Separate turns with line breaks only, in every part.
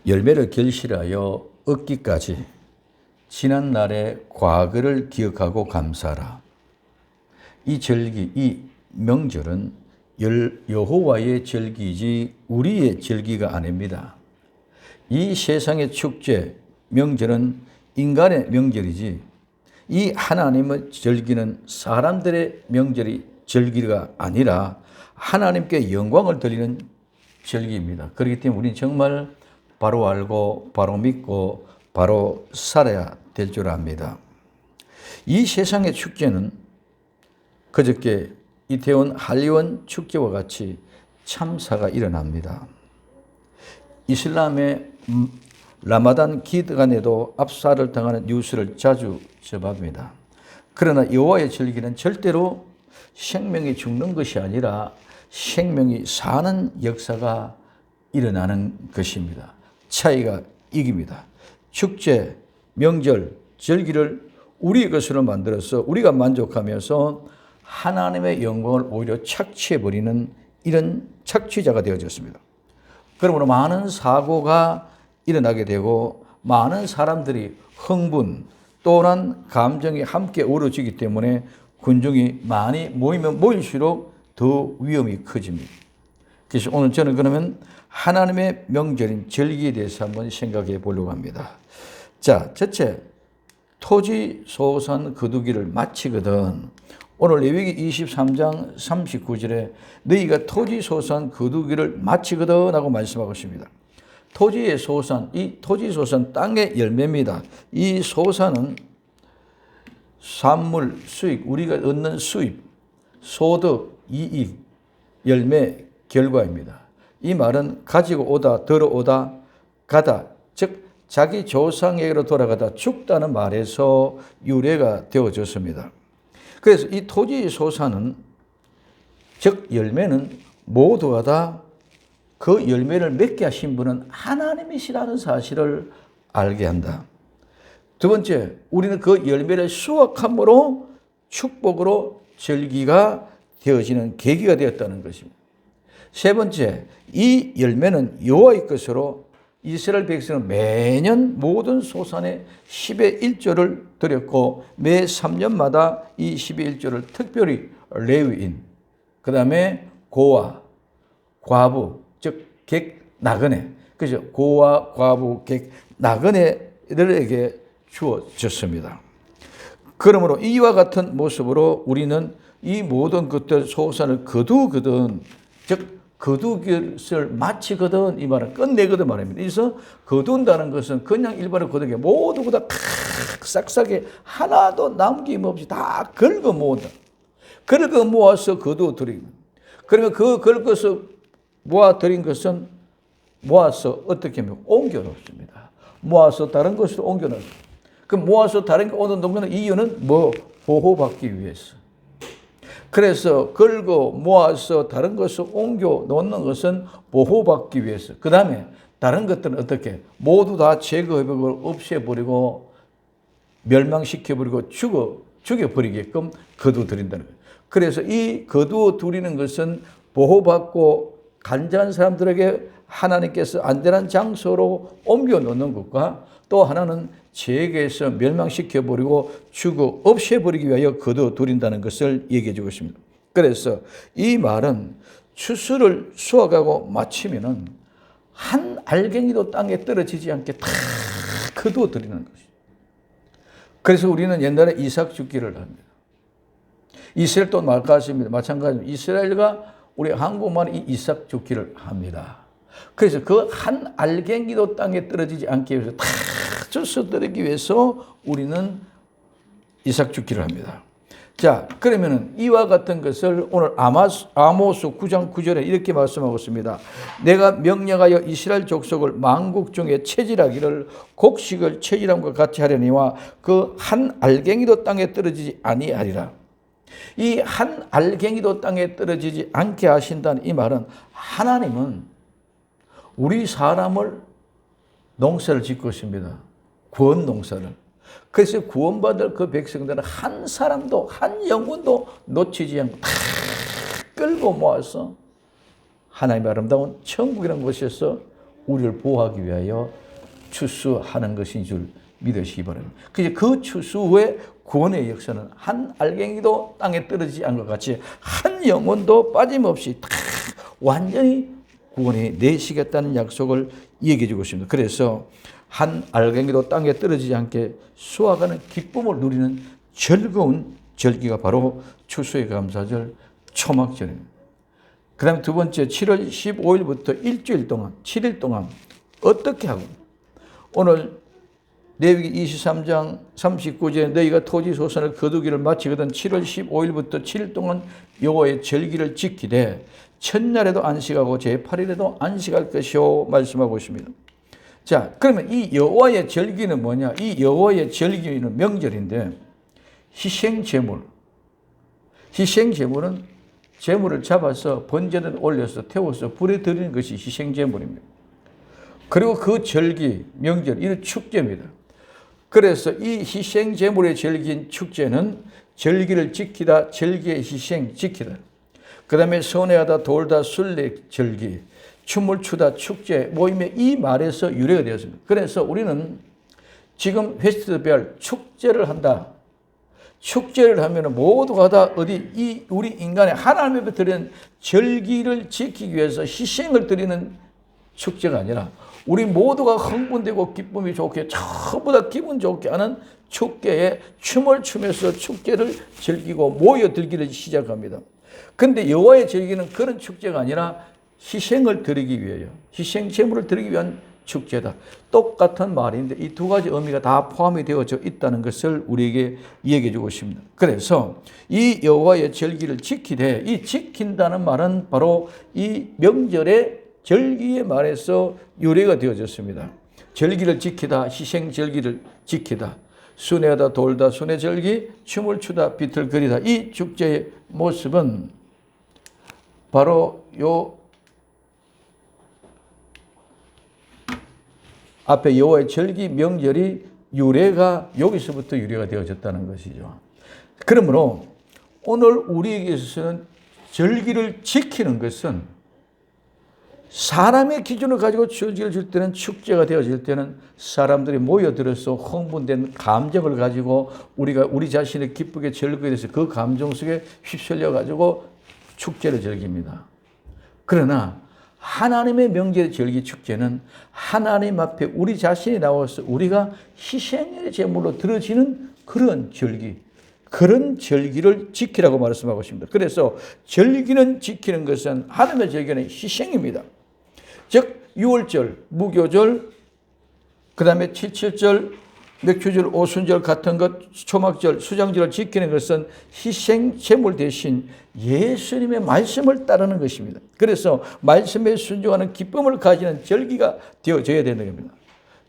열매를 결실하여 얻기까지 지난날의 과거를 기억하고 감사하라. 이 절기, 이 명절은 여호와의 절기이지 우리의 절기가 아닙니다. 이 세상의 축제, 명절은 인간의 명절이지 이 하나님의 절기는 사람들의 명절이 절기가 아니라 하나님께 영광을 돌리는 절기입니다. 그렇기 때문에 우리는 정말 바로 알고 바로 믿고 바로 살아야 될 줄 압니다. 이 세상의 축제는 그저께 이태원 한리원 축제와 같이 참사가 일어납니다. 이슬람의 라마단 기간에도 압살을 당하는 뉴스를 자주 접합니다. 그러나 여호와의 절기는 절대로 생명이 죽는 것이 아니라 생명이 사는 역사가 일어나는 것입니다. 차이가 이깁니다. 축제, 명절, 절기를 우리의 것으로 만들어서 우리가 만족하면서 하나님의 영광을 오히려 착취해버리는 이런 착취자가 되어졌습니다. 그러므로 많은 사고가 일어나게 되고 많은 사람들이 흥분, 또한 감정이 함께 어우러지기 때문에 군중이 많이 모이면 모일수록 더 위험이 커집니다. 그래서 오늘 저는 그러면 하나님의 명절인 절기에 대해서 한번 생각해 보려고 합니다. 자, 첫째, 토지 소산 거두기를 마치거든. 오늘 레위기 23장 39절에 너희가 토지 소산 거두기를 마치거든 하고 말씀하고 있습니다. 토지의 소산, 이 토지 소산 땅의 열매입니다. 이 소산은 산물, 수익, 우리가 얻는 수입, 소득, 이익, 열매, 결과입니다. 이 말은 가지고 오다, 들어오다, 가다, 즉 자기 조상에게로 돌아가다 죽다는 말에서 유래가 되어졌습니다. 그래서 이 토지의 소산은, 즉 열매는 모두가 다 그 열매를 맺게 하신 분은 하나님이시라는 사실을 알게 한다. 두 번째, 우리는 그 열매를 수확함으로 축복으로 절기가 되어지는 계기가 되었다는 것입니다. 세 번째, 이 열매는 여호와의 것으로 이스라엘 백성은 매년 모든 소산의 10의 1조를 드렸고 매 3년마다 이 10의 1조를 특별히 레위인, 그 다음에 고아, 과부, 즉 객, 나그네, 그죠? 고아, 과부, 객, 나그네들에게 주어졌습니다. 그러므로 이와 같은 모습으로 우리는 이 모든 것들 소산을 거두거든, 즉 거두기를 마치거든, 이 말은 끝내거든 말입니다. 그래서 거둔다는 것은 그냥 일반의 거두기 모두 다 싹싹하게 하나도 남김없이 다 긁어 모은다. 긁어 모아서 거두어 드립니다. 그러면 그 긁어서 모아 드린 것은 모아서 어떻게 하면 옮겨 놓습니다. 모아서 다른 것으로 옮겨 놓습니다. 그 모아서 다른 거 옮겨 놓는 이유는 뭐? 보호받기 위해서. 그래서 긁어 모아서 다른 것을 옮겨 놓는 것은 보호받기 위해서. 그 다음에 다른 것들은 어떻게? 모두 다 제거해버리고 없애버리고 멸망시켜버리고 죽여버리게끔 거두어드린다는 거예요. 그래서 이 거두어드리는 것은 보호받고 간절한 사람들에게 하나님께서 안전한 장소로 옮겨 놓는 것과 또 하나는 죄에게서 멸망시켜버리고 죽어 없애버리기 위하여 거두어드린다는 것을 얘기해 주고 있습니다. 그래서 이 말은 추수를 수확하고 마치면은 한 알갱이도 땅에 떨어지지 않게 다 거두어드리는 것이죠. 그래서 우리는 옛날에 이삭 죽기를 합니다. 이스라엘도 마찬가지입니다. 이스라엘과 우리 한국만 이 이삭 죽기를 합니다. 그래서 그 한 알갱이도 땅에 떨어지지 않기 위해서 다 주워드리기 위해서 우리는 이삭 죽기를 합니다. 자, 그러면은 이와 같은 것을 오늘 아모스 9장 9절에 이렇게 말씀하고 있습니다. 내가 명령하여 이스라엘 족속을 만국 중에 체질하기를 곡식을 체질함과 같이 하려니와 그 한 알갱이도 땅에 떨어지지 아니하리라. 이 한 알갱이도 땅에 떨어지지 않게 하신다는 이 말은 하나님은 우리 사람을 농사를 짓고 있습니다. 구원 농사를. 그래서 구원받을 그 백성들은 한 사람도 한 영혼도 놓치지 않고 다 끌고 모아서 하나님의 아름다운 천국이라는 곳에서 우리를 보호하기 위하여 추수하는 것인 줄 믿으시기 바랍니다. 그 추수 후에 구원의 역사는 한 알갱이도 땅에 떨어지지 않은 것 같이 한 영혼도 빠짐없이 다 완전히 구원해 내시겠다는 약속을 얘기해 주고 있습니다. 그래서 한 알갱이도 땅에 떨어지지 않게 수확하는 기쁨을 누리는 즐거운 절기가 바로 추수의 감사절 초막절입니다. 그 다음에 두 번째 7월 15일부터 일주일 동안 7일 동안 어떻게 하고 오늘 레위기 23장 39절에 너희가 토지 소산을 거두기를 마치거든 7월 15일부터 7일 동안 여호와의 절기를 지키되 첫날에도 안식하고 제8일에도 안식할 것이요 말씀하고 있습니다. 자, 그러면 이 여호와의 절기는 뭐냐? 이 여호와의 절기는 명절인데 희생제물은 제물을 잡아서 번제를 올려서 태워서 불에 드리는 것이 희생제물입니다. 그리고 그 절기, 명절, 이는 축제입니다. 그래서 이 희생제물의 절기인 축제는 절기를 지키다, 절기의 희생 지키다. 그 다음에 선회하다, 돌다, 순례, 절기, 춤을 추다, 축제, 모임의 이 말에서 유래가 되었습니다. 그래서 우리는 지금 페스티벌 축제를 한다. 축제를 하면 모두가 다 우리 인간의 하나님 앞에 드리는 절기를 지키기 위해서 희생을 드리는 축제가 아니라 우리 모두가 흥분되고 기쁨이 좋게 전부 다 기분 좋게 하는 축제에 춤을 추면서 축제를 즐기고 모여들기를 시작합니다. 그런데 여호와의 절기는 그런 축제가 아니라 희생을 드리기 위하여 희생 제물을 드리기 위한 축제다. 똑같은 말인데 이 두 가지 의미가 다 포함이 되어져 있다는 것을 우리에게 얘기해 주고 있습니다. 그래서 이 여호와의 절기를 지키되 이 지킨다는 말은 바로 이 명절의 절기의 말에서 유래가 되어졌습니다. 절기를 지키다, 희생 절기를 지키다, 순회하다, 돌다, 순회 절기, 춤을 추다, 비틀거리다. 이 축제의 모습은 바로 요 앞에 여호와의 절기 명절이 여기서부터 유래가 되어졌다는 것이죠. 그러므로 오늘 우리에게 있어서는 절기를 지키는 것은 사람의 기준을 가지고 절기를 줄 때는 축제가 되어질 때는 사람들이 모여들어서 흥분된 감정을 가지고 우리가 우리 자신을 기쁘게 즐거게 돼서 그 감정 속에 휩쓸려 가지고 축제를 즐깁니다. 그러나 하나님의 명절 절기 축제는 하나님 앞에 우리 자신이 나와서 우리가 희생의 제물로 드려지는 그런 절기, 그런 절기를 지키라고 말씀하고 있습니다. 그래서 절기는 지키는 것은 하나님의 절기는 희생입니다. 즉 유월절, 무교절, 그 다음에 칠칠절, 맥주절, 오순절 같은 것, 초막절, 수장절을 지키는 것은 희생 제물 대신 예수님의 말씀을 따르는 것입니다. 그래서 말씀에 순종하는 기쁨을 가지는 절기가 되어져야 되는 겁니다.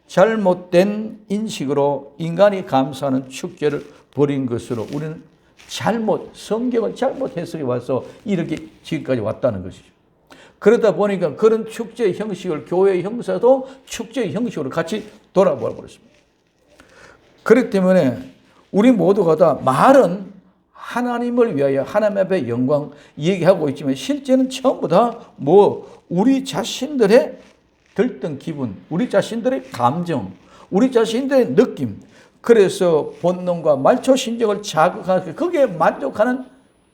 잘못된 인식으로 인간이 감사하는 축제를 벌인 것으로 우리는 성경을 잘못 해석해 와서 이렇게 지금까지 왔다는 것이죠. 그러다 보니까 그런 축제의 형식을 교회의 형사도 축제의 형식으로 같이 돌아보아 버렸습니다. 그렇기 때문에 우리 모두가 다 말은 하나님을 위하여 하나님 앞에 영광 얘기하고 있지만 실제는 전부 다 우리 자신들의 들뜬 기분, 우리 자신들의 감정, 우리 자신들의 느낌, 그래서 본능과 말초신경을 자극하고 거기에 만족하는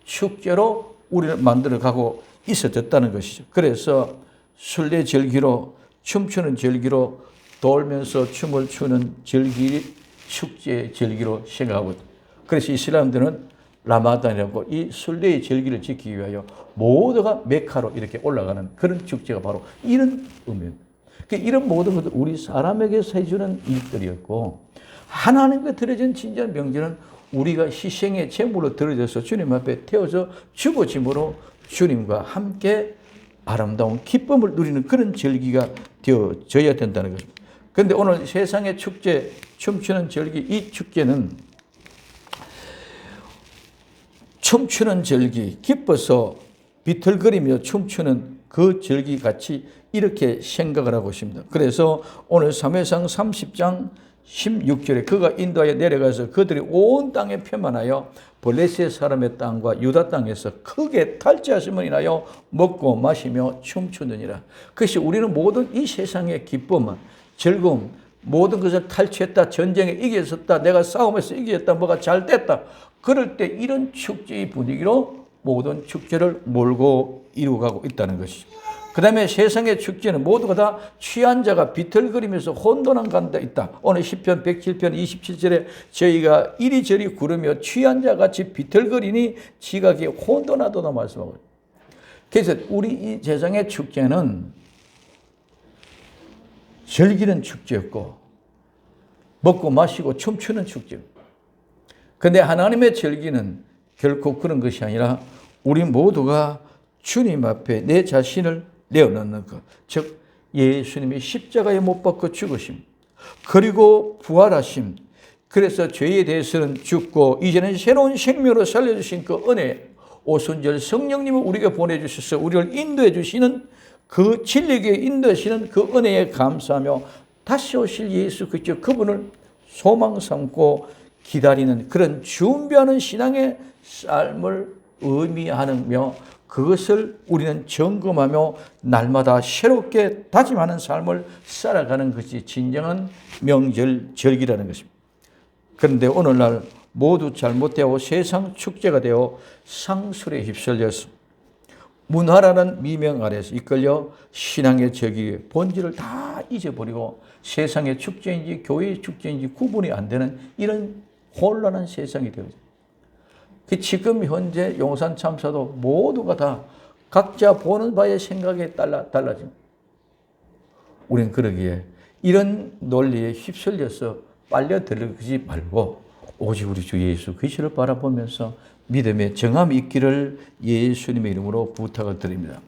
축제로 우리를 만들어가고 있어졌다는 것이죠. 그래서 순례 절기로 춤추는 절기로 돌면서 춤을 추는 절기 축제 절기로 생각하고 있다. 그래서 이슬람들은 라마단이라고 이 순례의 절기를 지키기 위하여 모두가 메카로 이렇게 올라가는 그런 축제가 바로 이런 의미입니다. 이런 모든 것들 우리 사람에게서 해주는 일들이었고 하나님께 드려진 진정한 명절은 우리가 희생의 제물로 드려져서 주님 앞에 태워져 죽어짐으로 주님과 함께 아름다운 기쁨을 누리는 그런 절기가 되어져야 된다는 것입니다. 그런데 오늘 세상의 축제, 춤추는 절기, 이 축제는 춤추는 절기, 기뻐서 비틀거리며 춤추는 그 절기 같이 이렇게 생각을 하고 있습니다. 그래서 오늘 사무엘상 30장 16절에 그가 인도하여 내려가서 그들이 온 땅에 편만하여 블레셋 사람의 땅과 유다 땅에서 크게 탈취하심을 인하여 먹고 마시며 춤추느니라. 그것이 우리는 모든 이 세상의 기쁨은 즐거움, 모든 것을 탈취했다, 전쟁에 이겼었다, 내가 싸움에서 이겼다, 뭐가 잘 됐다. 그럴 때 이런 축제의 분위기로 모든 축제를 몰고 이루어가고 있다는 것이죠. 그 다음에 세상의 축제는 모두가 다 취한 자가 비틀거리면서 혼돈한 가운데 있다. 오늘 시편 107편 27절에 저희가 이리저리 구르며 취한 자 같이 비틀거리니 지각이 혼돈하도다 말씀하고 있습니다. 그래서 우리 이 세상의 축제는 즐기는 축제였고 먹고 마시고 춤추는 축제입니다. 그런데 하나님의 즐기는 결코 그런 것이 아니라 우리 모두가 주님 앞에 내 자신을 내어놓는 것, 즉 예수님이 십자가에 못 박혀 죽으심, 그리고 부활하심, 그래서 죄에 대해서는 죽고 이제는 새로운 생명으로 살려주신 그 은혜, 오순절 성령님을 우리에게 보내주셔서 우리를 인도해 주시는 그 진리에게 인도하시는 그 은혜에 감사하며 다시 오실 예수 그리스도 그분을 소망 삼고 기다리는 그런 준비하는 신앙의 삶을 의미하며 그것을 우리는 점검하며 날마다 새롭게 다짐하는 삶을 살아가는 것이 진정한 명절 절기라는 것입니다. 그런데 오늘날 모두 잘못되어 세상 축제가 되어 상술에 휩쓸려서 문화라는 미명 아래서 이끌려 신앙의 절기의 본질을 다 잊어버리고 세상의 축제인지 교회의 축제인지 구분이 안 되는 이런 혼란한 세상이 되어져. 지금 현재 용산 참사도 모두가 다 각자 보는 바의 생각에 달라집니다. 우리는 그러기에 이런 논리에 휩쓸려서 빨려들지 말고 오직 우리 주 예수 그리스도를 바라보면서 믿음의 정함이 있기를 예수님의 이름으로 부탁을 드립니다.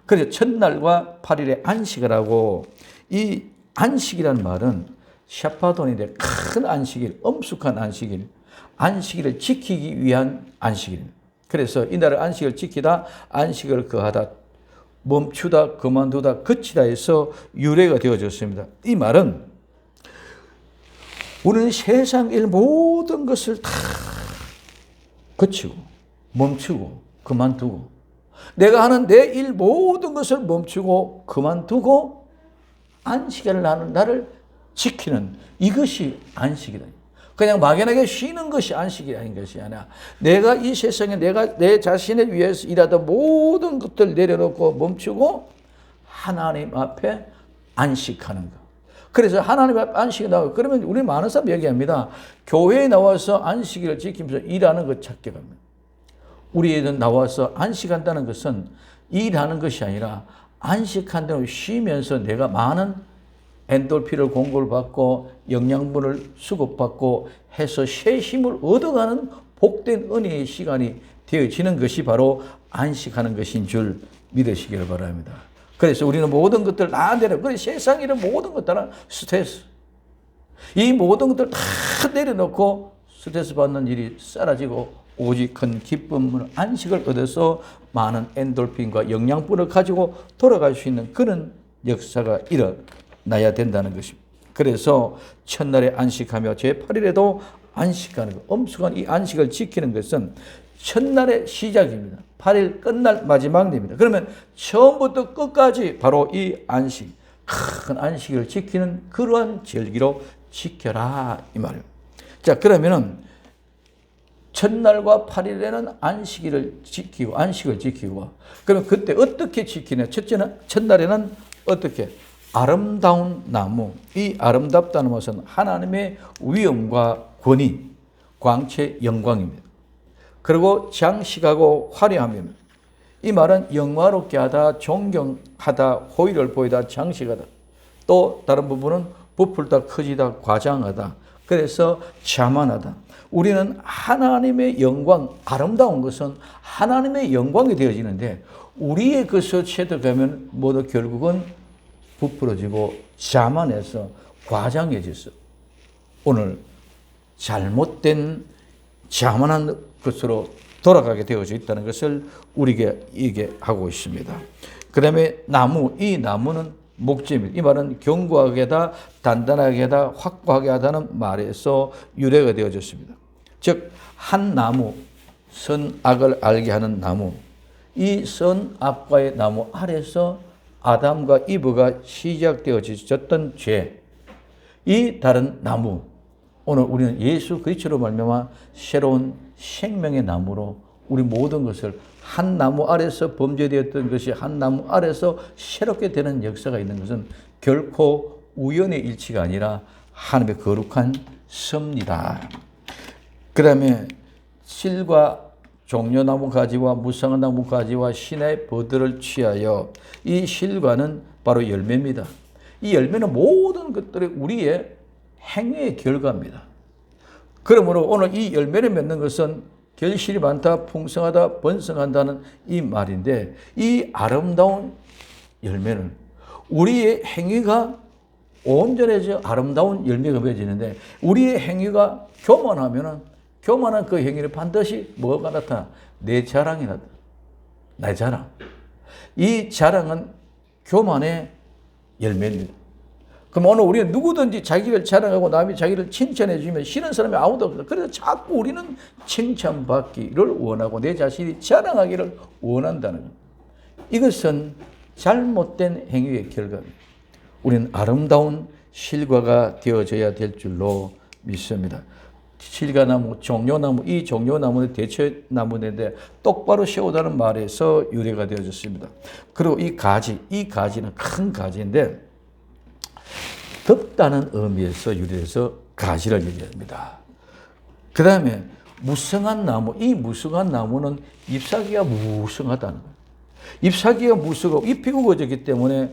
그래서 첫날과 8일에 안식을 하고, 이 안식이라는 말은 샤파돈인데 큰 안식일, 엄숙한 안식일, 안식일을 지키기 위한 안식일입니다. 그래서 이날을 안식을 지키다, 안식을 거하다, 멈추다, 그만두다, 그치다 해서 유래가 되어졌습니다. 이 말은 우리는 세상 일 모든 것을 다 그치고 멈추고 그만두고, 내가 하는 내 일 모든 것을 멈추고 그만두고 안식일을 하는 나를 지키는 이것이 안식이다. 그냥 막연하게 쉬는 것이 안식이 아닌 것이 아니라 내가 이 세상에 내가 내 자신을 위해서 일하던 모든 것들 내려놓고 멈추고 하나님 앞에 안식하는 것. 그래서 하나님 앞에 안식이 나오고, 그러면 우리 많은 사람 얘기합니다. 교회에 나와서 안식일을 지키면서 일하는 것 착각합니다. 우리는 나와서 안식한다는 것은 일하는 것이 아니라 안식한다고 쉬면서 내가 많은 엔돌핀을 공급을 받고 영양분을 수급받고 해서 새 힘을 얻어가는 복된 은혜의 시간이 되어지는 것이 바로 안식하는 것인 줄 믿으시기를 바랍니다. 그래서 우리는 모든 것들 다 내려, 그래 세상 일은 모든 것들은 스트레스, 이 모든 것들 다 내려놓고 스트레스 받는 일이 사라지고 오직 큰 기쁨을 안식을 얻어서 많은 엔돌핀과 영양분을 가지고 돌아갈 수 있는 그런 역사가 일어나야 된다는 것입니다. 그래서 첫날에 안식하며 제8일에도 안식하는 것, 엄숙한 이 안식을 지키는 것은 첫날의 시작입니다. 8일 끝날 마지막 날입니다. 그러면 처음부터 끝까지 바로 이 안식, 큰 안식을 지키는 그러한 절기로 지켜라 이 말입니다. 자, 그러면은 첫날과 8일에는 안식일을 지키고 안식을 지키고, 그러면 그때 어떻게 지키냐? 첫날에는 어떻게? 아름다운 나무, 이 아름답다는 것은 하나님의 위엄과 권위, 광채, 영광입니다. 그리고 장식하고 화려함입니다. 이 말은 영화롭게 하다, 존경하다, 호의를 보이다, 장식하다. 또 다른 부분은 부풀다, 커지다, 과장하다. 그래서 자만하다. 우리는 하나님의 영광, 아름다운 것은 하나님의 영광이 되어지는데 우리의 것을 체득하면 모두 결국은 부풀어지고 자만해서 과장해져서 오늘 잘못된 자만한 것으로 돌아가게 되어져 있다는 것을 우리에게 얘기하고 있습니다. 그 다음에 나무, 이 나무는 목적입니다. 이 말은 견고하게 하다, 단단하게 하다, 확고하게 하다는 말에서 유래가 되어졌습니다. 즉, 한 나무, 선악을 알게 하는 나무, 이 선악과의 나무 아래서 아담과 이브가 시작되어졌던 죄, 이 다른 나무, 오늘 우리는 예수 그리스도로 말미암아 새로운 생명의 나무로 우리 모든 것을 한 나무 아래서 범죄되었던 것이 한 나무 아래서 새롭게 되는 역사가 있는 것은 결코 우연의 일치가 아니라 하나님의 거룩한 섭리다. 그 다음에 실과 종려나무 가지와 무성한 나무 가지와 신의 버들을 취하여, 이 실과는 바로 열매입니다. 이 열매는 모든 것들이 우리의 행위의 결과입니다. 그러므로 오늘 이 열매를 맺는 것은 결실이 많다, 풍성하다, 번성한다는 이 말인데, 이 아름다운 열매는 우리의 행위가 온전해져 아름다운 열매가 맺어지는데, 우리의 행위가 교만하면은 교만한 그 행위를 반드시 뭐가 나타나? 내 자랑이 나타나. 내 자랑. 이 자랑은 교만의 열매입니다. 그럼 오늘 우리는 누구든지 자기를 자랑하고 남이 자기를 칭찬해 주면 싫은 사람이 아무도 없다. 그래서 자꾸 우리는 칭찬받기를 원하고 내 자신이 자랑하기를 원한다는 것. 이것은 잘못된 행위의 결과입니다. 우리는 아름다운 실과가 되어져야 될 줄로 믿습니다. 실과나무, 종려나무, 이 종려나무는 대처나무인데 똑바로 세우다는 말에서 유래가 되어졌습니다. 그리고 이 가지는 큰 가지인데 덥다는 의미에서 유래해서 가지를 얘기합니다. 그 다음에 무성한 나무, 이 무성한 나무는 잎사귀가 무성하다는 거예요. 잎사귀가 무성하고 잎이 우거졌기 때문에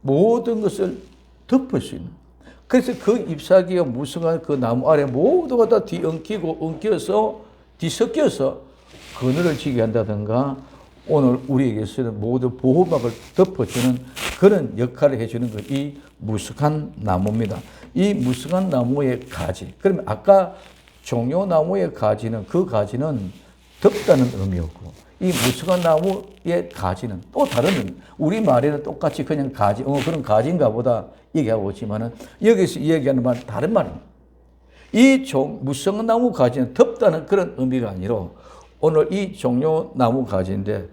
모든 것을 덮을 수 있는. 그래서 그 잎사귀가 무성한 그 나무 아래 모두가 다 엉켜서 그늘을 지게 한다든가, 오늘 우리에게서는 모두 보호막을 덮어주는 그런 역할을 해주는 것, 이 무성한 나무입니다. 이 무성한 나무의 가지. 그러면 아까 종려나무의 가지는, 그 가지는 덥다는 의미였고, 이 무성한 나무의 가지는 또 다른 의미. 우리 말에는 똑같이 그냥 가지, 그런 가지인가 보다 얘기하고 있지만은 여기서 얘기하는 말은 다른 말입니다. 이 무성한 나무 가지는 덥다는 그런 의미가 아니라, 오늘 이 종려나무 가지인데,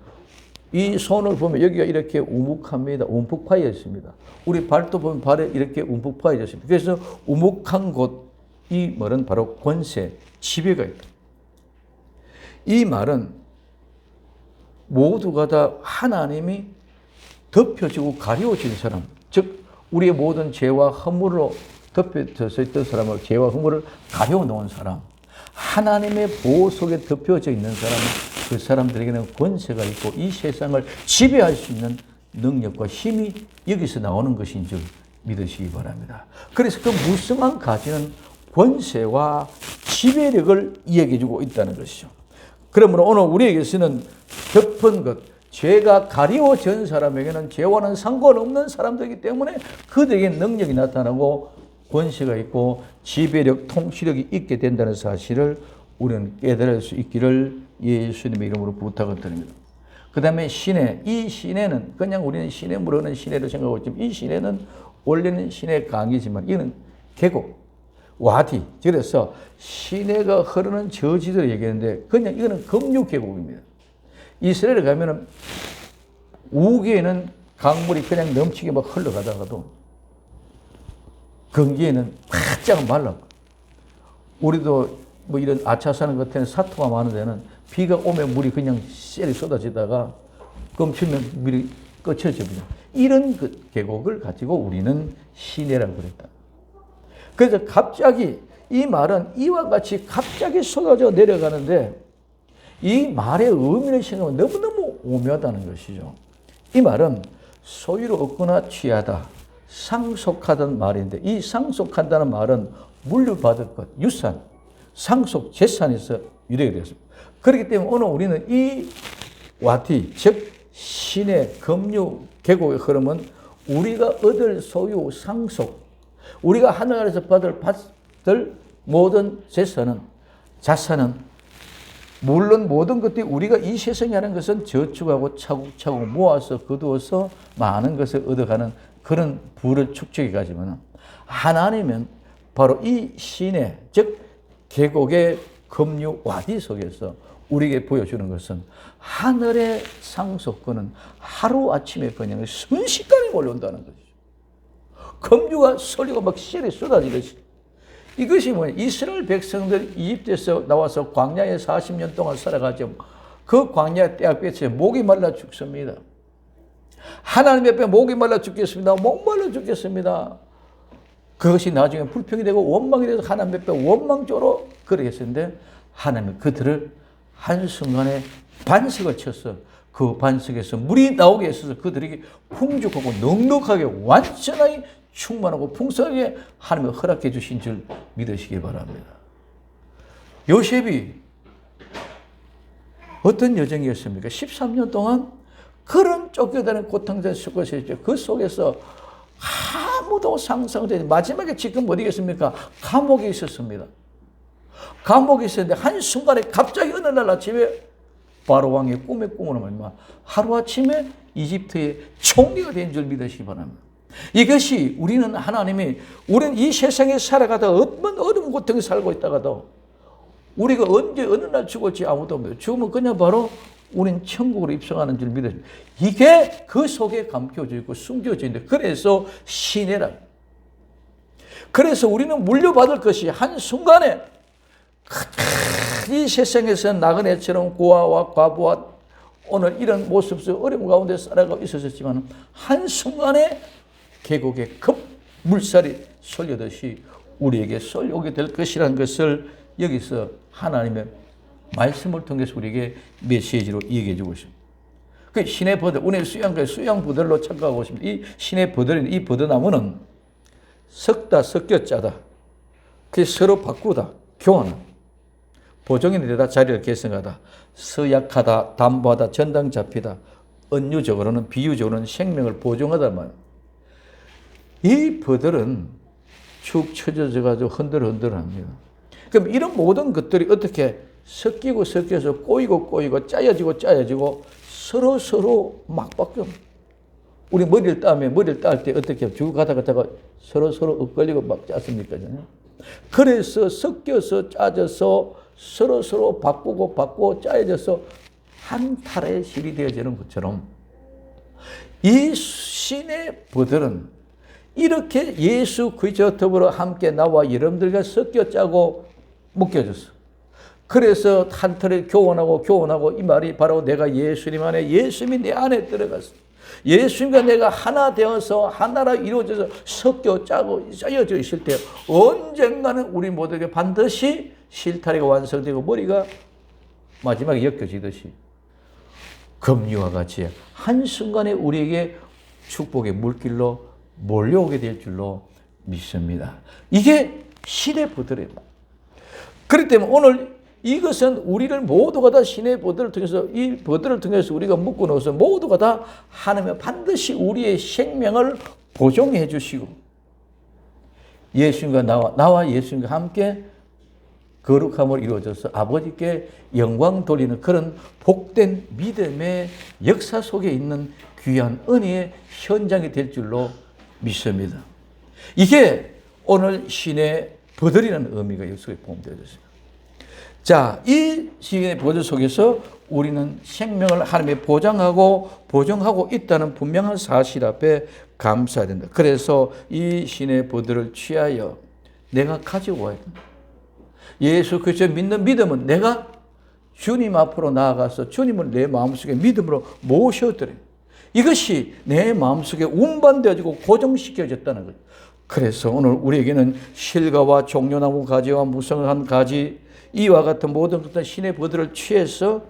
이 손을 보면 여기가 이렇게 우묵합니다. 움푹 파여 있습니다. 우리 발도 보면 발에 이렇게 움푹 파여 있습니다. 그래서 우묵한 곳, 이 말은 바로 권세, 지배가 있다. 이 말은 모두가 다 하나님이 덮여지고 가려워진 사람, 즉 우리의 모든 죄와 허물로 덮여져 있던 사람을, 죄와 허물을 가려워 놓은 사람, 하나님의 보호 속에 덮여져 있는 사람은 그 사람들에게는 권세가 있고 이 세상을 지배할 수 있는 능력과 힘이 여기서 나오는 것인 줄 믿으시기 바랍니다. 그래서 그 무성한 가지는 권세와 지배력을 이야기해 주고 있다는 것이죠. 그러므로 오늘 우리에게서는 덮은 것, 죄가 가리워진 사람에게는 죄와는 상관없는 사람들이기 때문에 그들에게 능력이 나타나고 권세가 있고 지배력, 통치력이 있게 된다는 사실을 우리는 깨달을 수 있기를 예수님의 이름으로 부탁을 드립니다. 그 다음에 시내, 이 시내는 그냥 우리는 시내 물어는 시내로 생각하고 있지만, 이 시내는 원래는 시내 강이지만 이는 계곡, 와디. 그래서 시내가 흐르는 저지대를 얘기하는데 그냥 이거는 급류 계곡입니다. 이스라엘에 가면은 우기에는 강물이 그냥 넘치게 막 흘러가다가도 건기에는 바짝 말라. 우리도 뭐 이런 아차산 같은 사토가 많은 데는 비가 오면 물이 그냥 쎄리 쏟아지다가 멈추면 물이 꺼쳐집니다. 이런 그 계곡을 가지고 우리는 시내라고 그랬다. 그래서 갑자기 이 말은 이와 같이 갑자기 쏟아져 내려가는데, 이 말의 의미를 생각하면 너무너무 오묘하다는 것이죠. 이 말은 소유를 얻거나 취하다, 상속하다는 말인데, 이 상속한다는 말은 물려받을 것, 유산, 상속, 재산에서 유래가 되었습니다. 그렇기 때문에 오늘 우리는 이 와티, 즉 신의 급류 계곡의 흐름은 우리가 얻을 소유, 상속, 우리가 하늘에서 받을 모든 재산은, 자산은, 물론 모든 것들이 우리가 이 세상에 하는 것은 저축하고 차곡차곡 모아서 거두어서 많은 것을 얻어가는 그런 부를 축적해 가지만 하나님은 바로 이 시내, 즉 계곡의 급류 와디 속에서 우리에게 보여주는 것은 하늘의 상속권은 하루아침에 그냥 순식간에 몰려온다는 것이죠. 급류가 설리고 막 시절에 쏟아지듯이. 이것이 뭐냐? 이스라엘 백성들 이집트에서 나와서 광야에 40년 동안 살아가죠. 그 광야 때약볕에 목이 말라 죽습니다. 하나님 옆에 목이 말라 죽겠습니다. 목말라 죽겠습니다. 그것이 나중에 불평이 되고 원망이 돼서 하나님 옆에 원망조로 그러겠었는데 하나님은 그들을 한순간에 반석을 쳐서 그 반석에서 물이 나오게 해서 그들에게 풍족하고 넉넉하게 완전하게 충만하고 풍성하게 하나님이 허락해 주신 줄 믿으시기 바랍니다. 요셉이 어떤 여정이었습니까? 13년 동안 그런 쫓겨다니는 고통스러운 수고했죠. 그 속에서 아무도 상상되지 마지막에 지금 어디겠습니까? 감옥에 있었습니다. 감옥에 있었는데 한순간에 갑자기 어느 날 아침에 바로 왕의 꿈의 꿈으로 말미암아 하루아침에 이집트의 총리가 된 줄 믿으시기 바랍니다. 이것이 우리는 하나님이 우리는 이 세상에 살아가다 어떤 어려운 고통에 살고 있다가도 우리가 언제 어느 날 죽을지 아무도 모르요. 죽으면 그냥 바로 우리는 천국으로 입성하는 줄 믿어집니다. 이게 그 속에 감겨져 있고 숨겨져 있는데 그래서 시내라. 그래서 우리는 물려받을 것이 한순간에 이 세상에서 나그네처럼 고아와 과부와 오늘 이런 모습 속 어려움 가운데 살아가고 있었지만 한순간에 계곡에 급 물살이 쏠려듯이 우리에게 쏠려오게 될 것이라는 것을 여기서 하나님의 말씀을 통해서 우리에게 메시지로 얘기해 주고 있습니다. 그 신의 버들, 오늘 수양 버들로 착각하고 있습니다. 이 신의 버들, 이 버드나무는 섞다, 섞여 짜다. 그 서로 바꾸다, 교환하다. 보정이 되다, 자리를 계승하다. 서약하다, 담보하다, 전당 잡히다. 은유적으로는, 비유적으로는 생명을 보정하다 말입니다. 이 버들은 축 처져져가지고 흔들흔들합니다. 그럼 이런 모든 것들이 어떻게 섞이고 섞여서 꼬이고 짜여지고 서로 막 바뀌어. 우리 머리를 따면 머리를 딸 때 어떻게 쭉 가다가 서로 엇걸리고 막 짜습니까? 그래서 섞여서 짜져서 서로 바꾸고 짜여져서 한 탈의 실이 되어지는 것처럼 이 신의 버들은 이렇게 예수 그리스도와 더불어 함께 나와 여러분들과 섞여 짜고 묶여졌어. 그래서 한 틀에 교원하고 이 말이 바로 내가 예수님 안에 예수님이 내 안에 들어갔어. 예수님과 내가 하나 되어서 하나로 이루어져서 섞여 짜고 짜여져 있을 때 언젠가는 우리 모두에게 반드시 실타래가 완성되고 머리가 마지막에 엮여지듯이 금류와 같이 한순간에 우리에게 축복의 물길로 몰려오게 될 줄로 믿습니다. 이게 신의 버들입니다. 그렇기 때문에 오늘 이것은 우리를 모두가 다 신의 버들을 통해서 이 버들을 통해서 우리가 묶어 놓아서 모두가 다 하나님은 반드시 우리의 생명을 보존해 주시고 예수님과 나와 예수님과 함께 거룩함을 이루어져서 아버지께 영광 돌리는 그런 복된 믿음의 역사 속에 있는 귀한 은혜의 현장이 될 줄로 믿습니다. 이게 오늘 신의 버들이라는 의미가 여기서 포함되어 있습니다. 자, 이 신의 버들 속에서 우리는 생명을 하나님이 보장하고 있다는 분명한 사실 앞에 감사해야 된다. 그래서 이 신의 버들을 취하여 내가 가지고 와야 된다. 예수 그리스도 믿는 믿음은 내가 주님 앞으로 나아가서 주님을 내 마음속에 믿음으로 모셔드려요. 이것이 내 마음속에 운반되어지고 고정시켜졌다는 거예요. 그래서 오늘 우리에게는 실과와 종려나무 가지와 무성한 가지 이와 같은 모든 것들 신의 버들을 취해서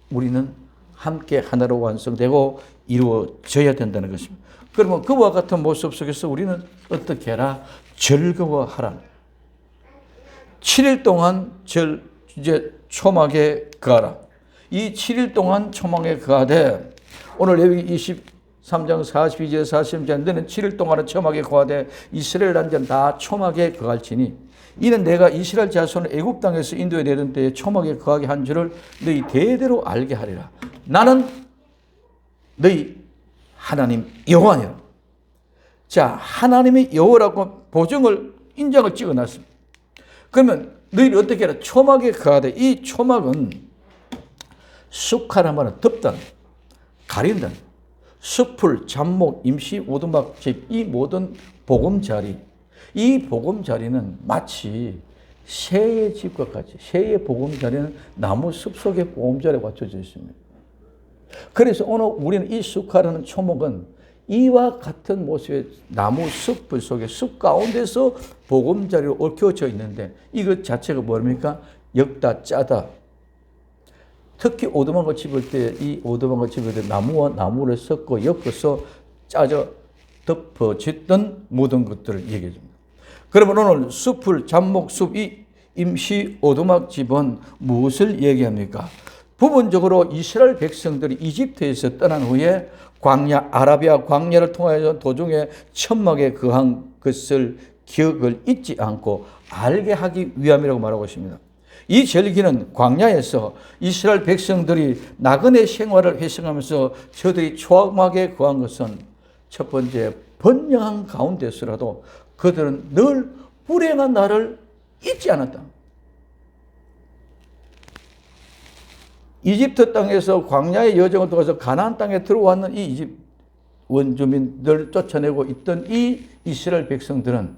우리는 함께 하나로 완성되고 이루어져야 된다는 것입니다. 그러면 그와 같은 모습 속에서 우리는 어떻게 해라? 즐거워하라. 7일 동안 이제 초막에 거하라. 이 7일 동안 초막에 거하되 오늘 여기 23장 42절 43절 너는 7일 동안은 초막에 거하되 이스라엘 난자는 다 초막에 거할지니 이는 내가 이스라엘 자손을 애굽 땅에서 인도에 내던 때에 초막에 거하게 한 줄을 너희 대대로 알게 하리라. 나는 너희 하나님 여호와니라. 자, 하나님이 여호와라고 보증을 인정을 찍어놨습니다. 그러면 너희를 어떻게 해라? 초막에 거하되, 이 초막은 쑥하란 말은 덮다, 가린다. 숲을, 잡목, 임시, 오두막, 집, 이 모든 보금자리, 이 보금자리는 마치 새의 집과 같이, 새의 보금자리는 나무 숲 속의 보금자리에 갖춰져 있습니다. 그래서 오늘 우리는 이 쑥하라는 초목은 이와 같은 모습의 나무 숲 속에, 숲 가운데서 보금자리로 얽혀져 있는데, 이것 자체가 뭡니까? 옅다, 짜다. 특히 오두막을 집을 때, 이 오두막을 집을 때 나무와 나무를 섞고 엮어서 짜져 덮어졌던 모든 것들을 얘기해 줍니다. 그러면 오늘 숲을, 잡목, 숲, 이 임시 오두막 집은 무엇을 얘기합니까? 부분적으로 이스라엘 백성들이 이집트에서 떠난 후에 광야, 아라비아 광야를 통하여 도중에 천막에 거한 것을 기억을 잊지 않고 알게 하기 위함이라고 말하고 있습니다. 이 절기는 광야에서 이스라엘 백성들이 나그네 생활을 회상하면서 저들이 초막에 거한 것은 첫 번째, 번영한 가운데서라도 그들은 늘 불행한 날을 잊지 않았다. 이집트 땅에서 광야의 여정을 통해서 가나안 땅에 들어왔는 이 이집트 원주민들 쫓아내고 있던 이 이스라엘 백성들은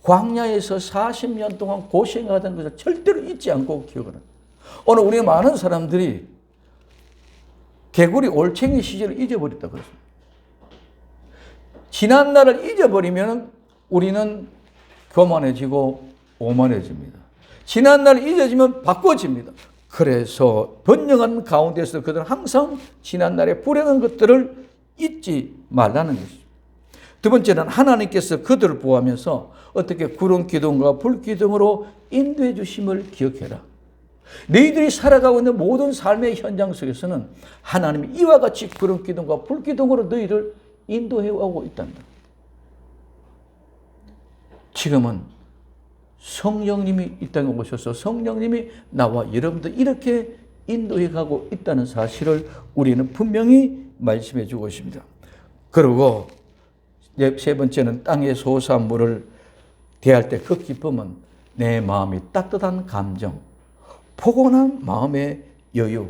광야에서 40년 동안 고생하던 것을 절대로 잊지 않고 기억을 합니다. 오늘 우리 많은 사람들이 개구리 올챙이 시절을 잊어버렸다 그랬습니다. 지난 날을 잊어버리면 우리는 교만해지고 오만해집니다. 지난 날을 잊어지면 바꿔집니다. 그래서 번영한 가운데서 그들은 항상 지난 날의 불행한 것들을 잊지 말라는 것이죠. 두 번째는 하나님께서 그들을 보호하면서 어떻게 구름 기둥과 불 기둥으로 인도해 주심을 기억해라. 너희들이 살아가고 있는 모든 삶의 현장 속에서는 하나님이 이와 같이 구름 기둥과 불 기둥으로 너희를 인도해 오고 있단다. 지금은 성령님이 이 땅에 오셔서 성령님이 나와 여러분들 이렇게 인도해 가고 있다는 사실을 우리는 분명히 말씀해 주고 있습니다. 그리고 세 번째는 땅의 소산물을 대할 때 그 기쁨은 내 마음이 따뜻한 감정, 포근한 마음의 여유,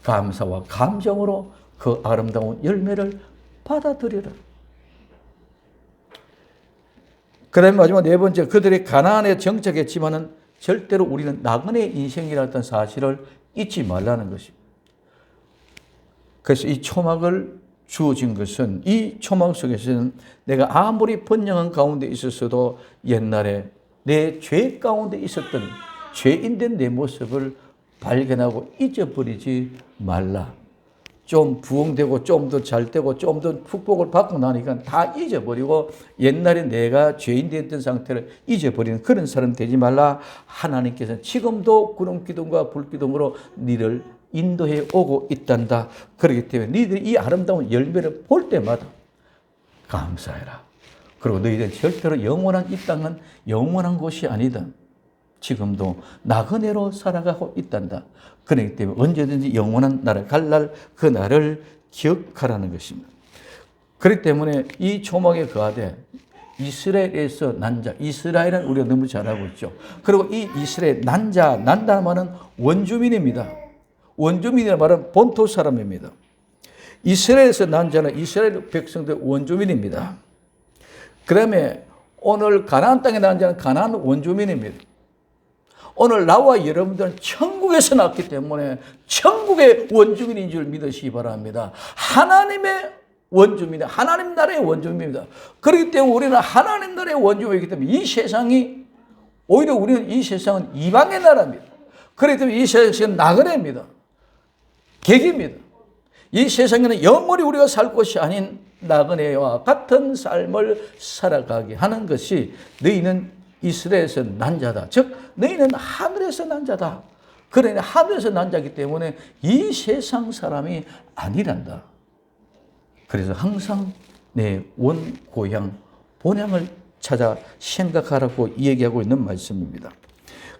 감사와 감정으로 그 아름다운 열매를 받아들여라. 그 다음에 마지막 네 번째, 그들이 가나안에 정착했지만은 절대로 우리는 나그네 인생이라는 사실을 잊지 말라는 것입니다. 그래서 이 초막을 주어진 것은, 이 초막 속에서는 내가 아무리 번영한 가운데 있었어도 옛날에 내 죄 가운데 있었던 죄인된 내 모습을 발견하고 잊어버리지 말라. 좀 부흥되고 좀 더 잘 되고 좀 더 축복을 받고 나니까 다 잊어버리고 옛날에 내가 죄인 됐던 상태를 잊어버리는 그런 사람 되지 말라. 하나님께서는 지금도 구름 기둥과 불 기둥으로 너를 인도해 오고 있단다. 그렇기 때문에 너희들이 이 아름다운 열매를 볼 때마다 감사해라. 그리고 너희들은 절대로 영원한 이 땅은 영원한 곳이 아니다. 지금도 나그네로 살아가고 있단다. 그렇기 때문에 언제든지 영원한 나라 갈 날 그 날을 기억하라는 것입니다. 그렇기 때문에 이 초막에 거하되 이스라엘에서 난 자, 이스라엘은 우리가 너무 잘 알고 있죠. 그리고 이 이스라엘 난다는 말은 원주민입니다. 원주민이라는 말은 본토 사람입니다. 이스라엘에서 난 자는 이스라엘 백성들 원주민입니다. 그 다음에 오늘 가나안 땅에 난 자는 가나안 원주민입니다. 오늘 나와 여러분들은 천국에서 났기 때문에 천국의 원주민인 줄 믿으시기 바랍니다. 하나님의 원주민, 하나님 나라의 원주민입니다. 그렇기 때문에 우리는 하나님 나라의 원주민이기 때문에 이 세상이, 오히려 우리는 이 세상은 이방의 나라입니다. 그렇기 때문에 이 세상은 나그네입니다. 객입니다. 이 세상에는 영원히 우리가 살 곳이 아닌 나그네와 같은 삶을 살아가게 하는 것이 너희는 이스라엘에서 난 자다. 즉 너희는 하늘에서 난 자다. 그러니 하늘에서 난 자이기 때문에 이 세상 사람이 아니란다. 그래서 항상 내 원고향 본향을 찾아 생각하라고 얘기하고 있는 말씀입니다.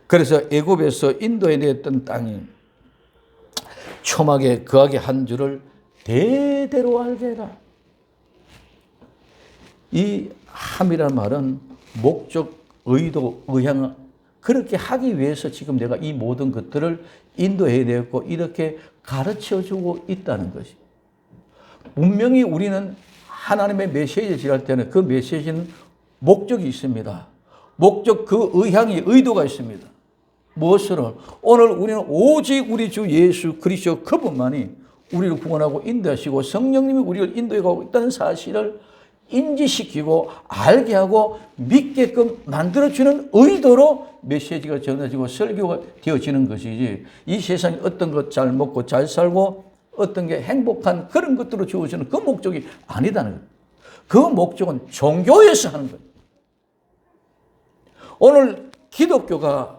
그래서 애굽에서 인도해 냈던 땅이 초막에 거하게 한 줄을 대대로 알게 해라. 이 함이라는 말은 목적, 의도, 의향, 그렇게 하기 위해서 지금 내가 이 모든 것들을 인도해야 되었고 이렇게 가르쳐주고 있다는 것이. 분명히 우리는 하나님의 메시지를 지할 때는 그 메시지는 목적이 있습니다. 목적, 그 의향이, 의도가 있습니다. 무엇으로? 오늘 우리는 오직 우리 주 예수 그리스도 그분만이 우리를 구원하고 인도하시고 성령님이 우리를 인도하고 있다는 사실을 인지시키고 알게 하고 믿게끔 만들어주는 의도로 메시지가 전해지고 설교가 되어지는 것이지, 이 세상에 어떤 것 잘 먹고 잘 살고 어떤 게 행복한 그런 것들로 주어지는 그 목적이 아니다는 거예요. 그 목적은 종교에서 하는 거예요. 오늘 기독교가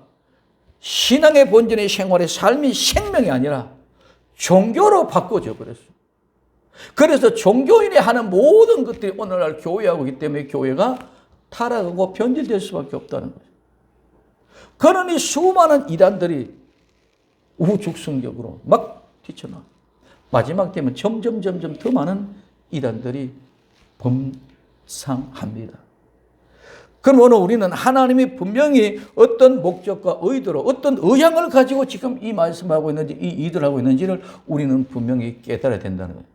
신앙의 본전의 생활의 삶이 생명이 아니라 종교로 바꿔져 버렸어요. 그래서 종교인이 하는 모든 것들이 오늘날 교회하고 있기 때문에 교회가 타락하고 변질될 수밖에 없다는 거예요. 그러니 수많은 이단들이 우죽성적으로 막 뛰쳐나와. 마지막 되면 점점 더 많은 이단들이 범상합니다. 그럼 오늘 우리는 하나님이 분명히 어떤 목적과 의도로 어떤 의향을 가지고 지금 이 말씀하고 있는지 이 일을 하고 있는지를 우리는 분명히 깨달아야 된다는 거예요.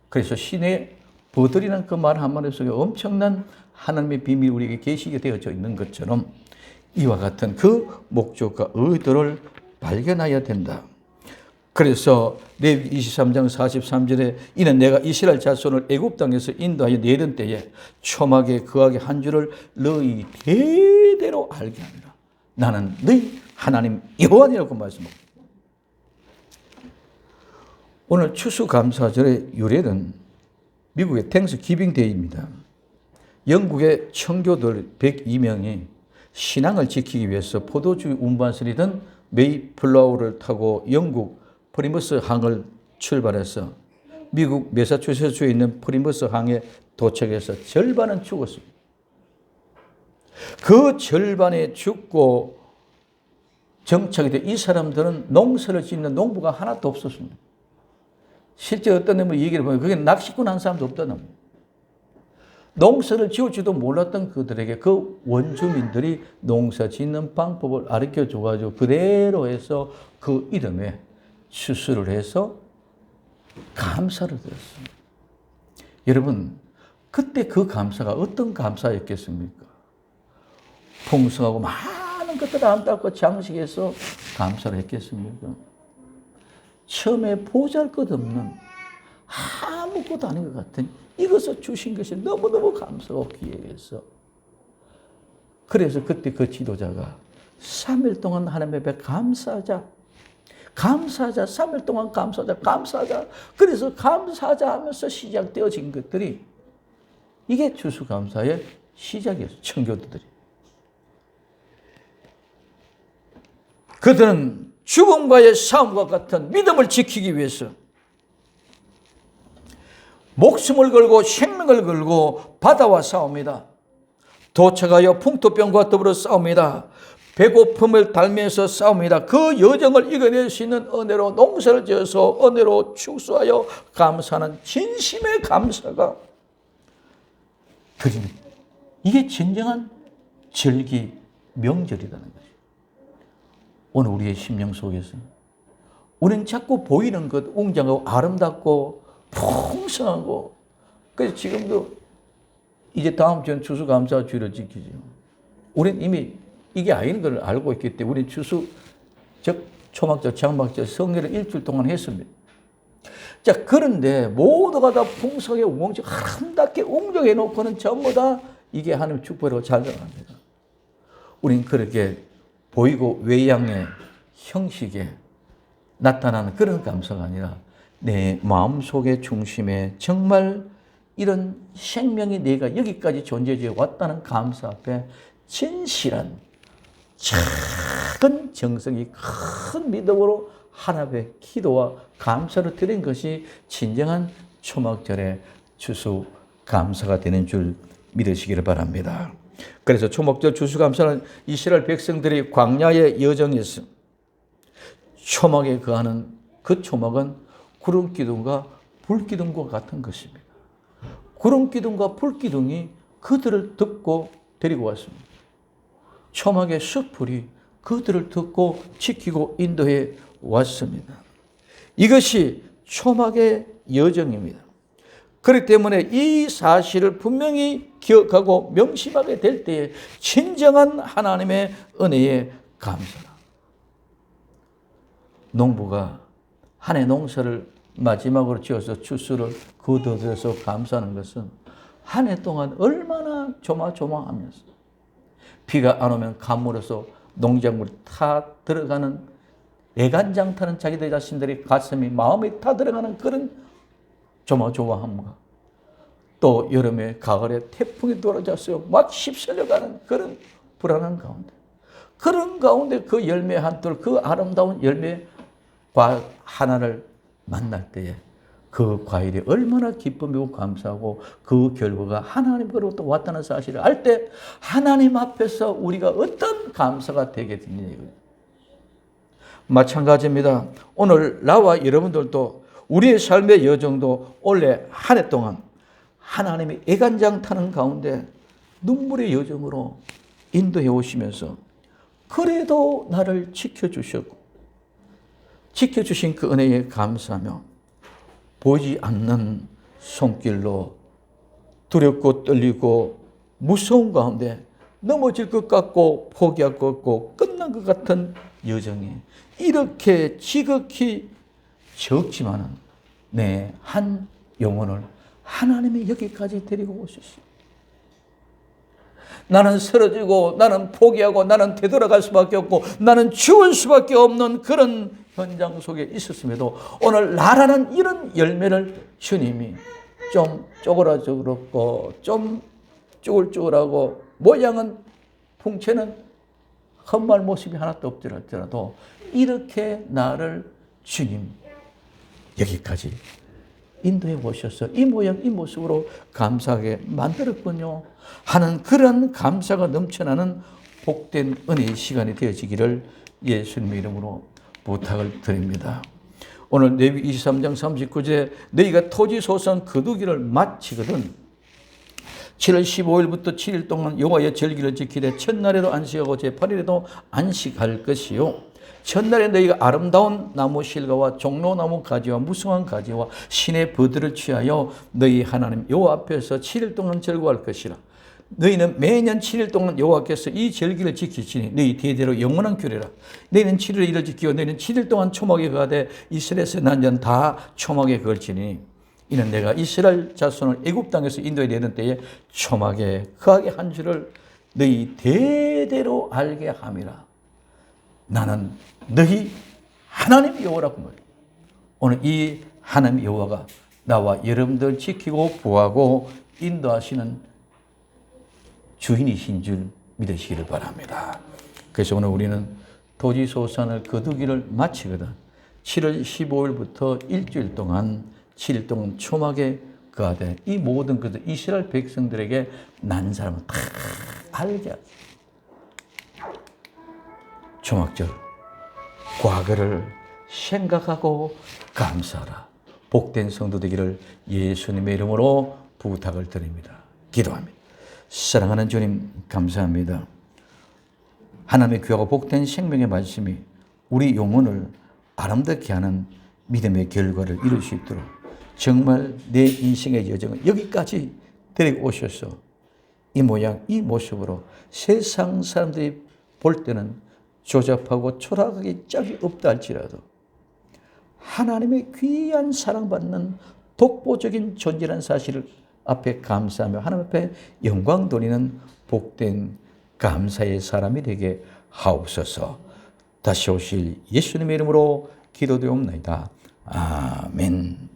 그래서 신의 버들이라는 그 말 한마디 속에 엄청난 하나님의 비밀이 우리에게 계시게 되어져 있는 것처럼 이와 같은 그 목적과 의도를 발견해야 된다. 그래서 레위기 23장 43절에 이는 내가 이스라엘 자손을 애굽 땅에서 인도하여 내던 때에 초막에 거하게 한 줄을 너희 대대로 알게 하리라. 나는 너희 하나님 여호와니라고 말씀합니다. 오늘 추수감사절의 유래는 미국의 탱스기빙데이입니다. 영국의 청교도들 102명이 신앙을 지키기 위해서 포도주 운반선이던 메이플라워를 타고 영국 프리머스 항을 출발해서 미국 매사추세츠주에 있는 프리머스 항에 도착해서 절반은 죽었습니다. 그 절반에 죽고 정착이 된 이 사람들은 농사를 짓는 농부가 하나도 없었습니다. 실제 어떤 놈의 얘기를 보면 그게 낚시꾼 한 사람도 없다는 겁니다. 농사를 지을지도 몰랐던 그들에게 그 원주민들이 농사 짓는 방법을 가르쳐 줘가지고 그대로 해서 그 이름에 추수를 해서 감사를 드렸습니다. 여러분, 그때 그 감사가 어떤 감사였겠습니까? 풍성하고 많은 것들을 안 닦고 장식해서 감사를 했겠습니까? 처음에 보잘것없는 아무것도 아닌 것 같은 이것을 주신 것이 너무너무 감사하고 귀해서, 그래서 그때 그 지도자가 3일 동안 하나님 앞에 감사하자, 3일 동안 감사하자. 그래서 감사하자 하면서 시작되어진 것들이 이게 추수감사의 시작이었어요. 청교도들이. 그들은 죽음과의 싸움과 같은 믿음을 지키기 위해서 목숨을 걸고 생명을 걸고 바다와 싸웁니다. 도착하여 풍토병과 더불어 싸웁니다. 배고픔을 달면서 싸웁니다. 그 여정을 이겨낼 수 있는 은혜로 농사를 지어서 은혜로 축소하여 감사하는 진심의 감사가 드립니다. 이게 진정한 절기 명절이라는 거죠. 오늘 우리의 심령 속에서 우리는 자꾸 보이는 것 웅장하고 아름답고 풍성하고, 그래서 지금도 이제 다음 주는 추수감사주일을 지키죠. 우리는 이미 이게 아닌 걸 알고 있기 때문에 우리는 추수, 즉 초막절, 장막절, 성례를 일주일 동안 했습니다. 자, 그런데 모두가 다 풍성하게 웅장, 아름답게 웅장해 놓고는 전부 다 이게 하나님의 축복이라고 잘정합니다. 우리는 그렇게 보이고 외양의 형식에 나타나는 그런 감사가 아니라 내 마음속의 중심에 정말 이런 생명이 내가 여기까지 존재해 왔다는 감사 앞에 진실한 작은 정성이 큰 믿음으로 하나님의 기도와 감사를 드린 것이 진정한 초막절의 추수 감사가 되는 줄 믿으시기를 바랍니다. 그래서 초막절 추수감사는 이스라엘 백성들이 광야의 여정에서 초막에 거하는 그 초막은 구름 기둥과 불 기둥과 같은 것입니다. 구름 기둥과 불 기둥이 그들을 듣고 데리고 왔습니다. 초막의 숯불이 그들을 듣고 지키고 인도해 왔습니다. 이것이 초막의 여정입니다. 그렇기 때문에 이 사실을 분명히 기억하고 명심하게 될 때에 진정한 하나님의 은혜에 감사라. 농부가 한 해 농사를 마지막으로 지어서 추수를 거둬들여서 감사하는 것은 한 해 동안 얼마나 조마조마하면서 비가 안 오면 가물어서 농작물이 타 들어가는 애간장 타는 자기들 자신들의 가슴이 마음이 타 들어가는 그런 조마조마함과 또 여름에 가을에 태풍이 돌아져서 막 휩쓸려가는 그런 불안한 가운데 그런 가운데 그 열매 한 톨 그 아름다운 열매 하나를 만날 때에 그 과일이 얼마나 기쁨이고 감사하고 그 결과가 하나님으로부터 왔다는 사실을 알 때 하나님 앞에서 우리가 어떤 감사가 되게 되느냐 이거예요. 마찬가지입니다. 오늘 나와 여러분들도 우리의 삶의 여정도 올해 한 해 동안 하나님이 애간장 타는 가운데 눈물의 여정으로 인도해 오시면서 그래도 나를 지켜주셨고 지켜주신 그 은혜에 감사하며 보이지 않는 손길로 두렵고 떨리고 무서운 가운데 넘어질 것 같고 포기할 것 같고 끝난 것 같은 여정이 이렇게 지극히 적지만은 내 한 영혼을 하나님이 여기까지 데리고 오셨습니다. 나는 쓰러지고 나는 포기하고 나는 되돌아갈 수밖에 없고 나는 죽을 수밖에 없는 그런 현장 속에 있었음에도 오늘 나라는 이런 열매를 주님이 좀 쪼그라들었고 좀 쭈글쭈글하고 모양은 풍채는 헛말 모습이 하나도 없더라도 이렇게 나를 주님 여기까지 인도해 오셔서 이 모양 이 모습으로 감사하게 만들었군요 하는 그런 감사가 넘쳐나는 복된 은혜의 시간이 되어지기를 예수님의 이름으로 부탁을 드립니다. 오늘 레위 23장 39절에 너희가 토지 소산 거두기를 마치거든 7월 15일부터 7일 동안 여호와의 절기를 지키되 첫날에도 안식하고 제8일에도 안식할 것이요 첫날에 너희가 아름다운 나무 실과와 종로나무 가지와 무성한 가지와 신의 버들을 취하여 너희 하나님 여호와 앞에서 7일 동안 절구할 것이라. 너희는 매년 7일 동안 여호와께서 이 절기를 지키시니 너희 대대로 영원한 규례라. 너희는 7일에 이를 지키고 너희는 7일 동안 초막에 가되 이스라엘에서 난전 다 초막에 걸치니 이는 내가 이스라엘 자손을 애굽 땅에서 인도해 내는 때에 초막에 거하게 한 줄을 너희 대대로 알게 함이라. 나는 너희 하나님 여호와라고 말해요. 오늘 이 하나님 여호와가 나와 여러분들 지키고 보호하고 인도하시는 주인이신 줄 믿으시기를 바랍니다. 그래서 오늘 우리는 토지 소산을 거두기를 마치거든 7월 15일부터 일주일 동안 7일 동안 초막에 거하되 이 모든 것들 이스라엘 백성들에게 난 사람은 다 알게 하죠. 초막절 과거를 생각하고 감사하라. 복된 성도 되기를 예수님의 이름으로 부탁을 드립니다. 기도합니다. 사랑하는 주님 감사합니다. 하나님의 귀하고 복된 생명의 말씀이 우리 영혼을 아름답게 하는 믿음의 결과를 이룰 수 있도록 정말 내 인생의 여정을 여기까지 데리고 오셔서 이 모양 이 모습으로 세상 사람들이 볼 때는 조잡하고 초라하기 짝이 없다 할지라도 하나님의 귀한 사랑받는 독보적인 존재라는 사실을 앞에 감사하며 하나님 앞에 영광 돌리는 복된 감사의 사람이 되게 하옵소서. 다시 오실 예수님의 이름으로 기도드리옵나이다. 아멘.